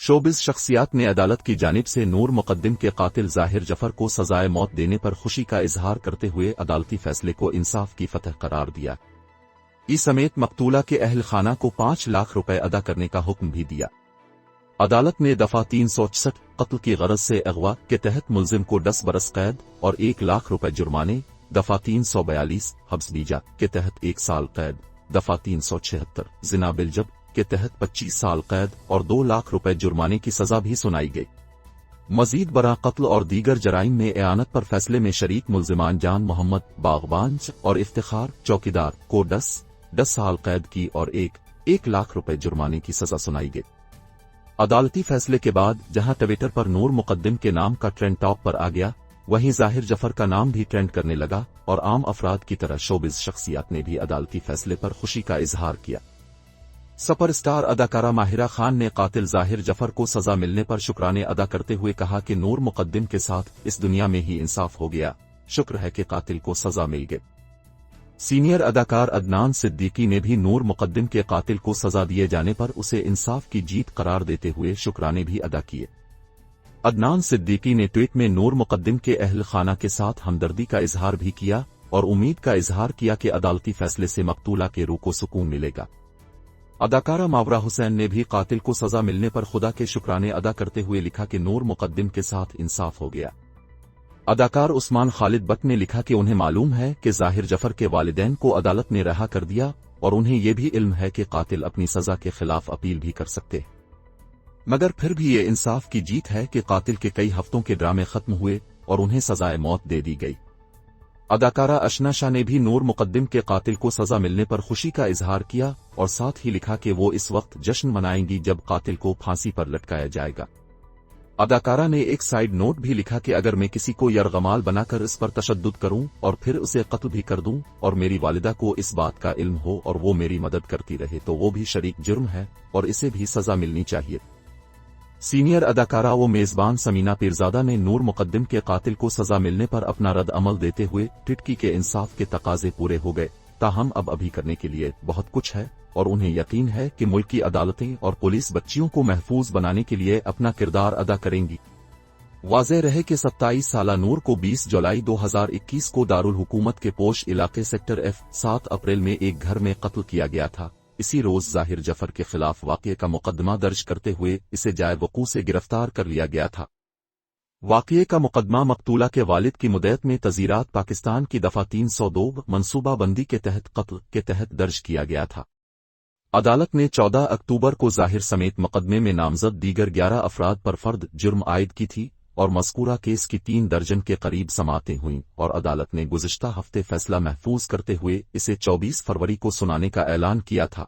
Showbiz शख्सियात ने अदालत की जानिब से नूर मुकद्दम के कातिल ज़ाहिर जफर को सजाए मौत देने पर खुशी का इजहार करते हुए अदालती फैसले को इंसाफ की फतह करार दिया। इस समेत मकतूला के अहल खाना को 5 लाख रुपए अदा करने का हुक्म भी दिया। अदालत ने दफा 366 कत्ल की गरज से अगवा के तहत मुल्जिम को 10 बरस कैद और 1 लाख रुपए जुर्माने, दफा 342 हब्स बीजा के तहत 1 साल कैद, दफा 376 जिना बिलजब के तहत 25 साल कैद और 2 लाख रुपए जुर्माने की सजा भी सुनाई गई। मजीद बरा कत्ल और दीगर जराइम में एआनत पर फैसले में शरीक मुल्जिमान जान मोहम्मद बागबान और इफ्तिखार चौकीदार को 10 साल कैद की और 1 लाख रुपए जुर्माने की सजा सुनाई गई। अदालती फैसले के बाद जहां ट्विटर पर नूर मुकद्दम के नाम का ट्रेंड टॉप पर आ गया, वहीं ज़ाहिर जफर का नाम भी ट्रेंड करने लगा और आम अफराद की तरह शोबिज शख्सियात ने भी अदालती फैसले पर खुशी का इजहार किया। सुपरस्टार अदाकारा माहिरा खान ने कातिल ज़ाहिर जफर को सजा मिलने पर शुक्राने अदा करते हुए कहा कि नूर मुकद्दम के साथ इस दुनिया में ही इंसाफ हो गया, शुक्र है कि कातिल को सजा मिल गई। सीनियर अदाकार अदनान सिद्दीकी ने भी नूर मुकद्दम के कातिल को सजा दिए जाने पर उसे इंसाफ की जीत करार देते हुए शुक्राने भी अदा किए। अदनान सिद्दीकी ने ट्वीट में नूर मुकद्दम के अहल खाना के साथ हमदर्दी का इजहार भी किया और उम्मीद का इजहार किया कि अदालती फैसले से मकतूला के रूह को सुकून मिलेगा। अदाकारा मावरा हुसैन ने भी कातिल को सजा मिलने पर खुदा के शुक्राने अदा करते हुए लिखा कि नूर मुकद्दम के साथ इंसाफ हो गया। अदाकार उस्मान खालिद बट ने लिखा कि उन्हें मालूम है कि ज़ाहिर जफर के वालिदैन को अदालत ने रहा कर दिया और उन्हें यह भी इल्म है कि कातिल अपनी सजा के खिलाफ अपील भी कर सकते, मगर फिर भी ये इंसाफ की जीत है कि कातिल के कई हफ्तों के ड्रामे खत्म हुए और उन्हें सजाए मौत दे दी गई। अदाकारा अशना शाह ने भी नूर मुकद्दम के कातिल को सजा मिलने पर खुशी का इजहार किया और साथ ही लिखा कि वो इस वक्त जश्न मनाएंगी जब कातिल को फांसी पर लटकाया जाएगा। अदाकारा ने एक साइड नोट भी लिखा कि अगर मैं किसी को यरगमाल बनाकर इस पर तशद्दुद करूं और फिर उसे कत्ल भी कर दूं और मेरी वालिदा को इस बात का इल्म हो और वो मेरी मदद करती रहे तो वो भी शरीक जुर्म है और इसे भी सजा मिलनी चाहिए। सीनियर अदाकारा व मेजबान समीना पीरजादा ने नूर मुकद्दम के कातिल को सजा मिलने पर अपना रद्द अमल देते हुए ट्वीट की कि इंसाफ के तकाजे पूरे हो गए, ताहम अब अभी करने के लिए बहुत कुछ है और उन्हें यकीन है कि मुल्क की अदालतें और पुलिस बच्चियों को महफूज बनाने के लिए अपना किरदार अदा करेंगी। वाज़ेह रहे कि 27 साला नूर को 20 जुलाई 2021 को दारुल हुकूमत के पोश इलाके सेक्टर F 7 अप्रैल में एक घर में कत्ल किया गया था। इसी रोज ज़ाहिर जफर के खिलाफ वाक़ये का मुकदमा दर्ज करते हुए इसे जाए वक़ूअ से गिरफ्तार कर लिया गया था। वाक़ये का मुकदमा मकतूला के वालिद की मुद्दत में तज़ीरात पाकिस्तान की दफा 302 मनसूबा बंदी के तहत कत्ल के तहत दर्ज किया गया था। अदालत ने 14 अक्टूबर को ज़ाहिर समेत मुकदमे में नामजद दीगर 11 अफराद पर फर्द जुर्म आयद की थी और मज़कूरा केस की 3 दर्जन के करीब समाअतें हुईं और अदालत ने गुज़िश्ता हफ्ते फैसला महफूज करते हुए इसे 24 फरवरी को सुनाने का ऐलान किया था।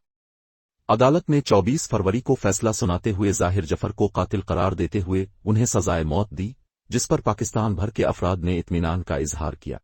अदालत ने 24 फरवरी को फैसला सुनाते हुए ज़ाहिर जफर को कातिल करार देते हुए उन्हें सजाए मौत दी, जिस पर पाकिस्तान भर के अफराद ने इत्मीनान का इजहार किया।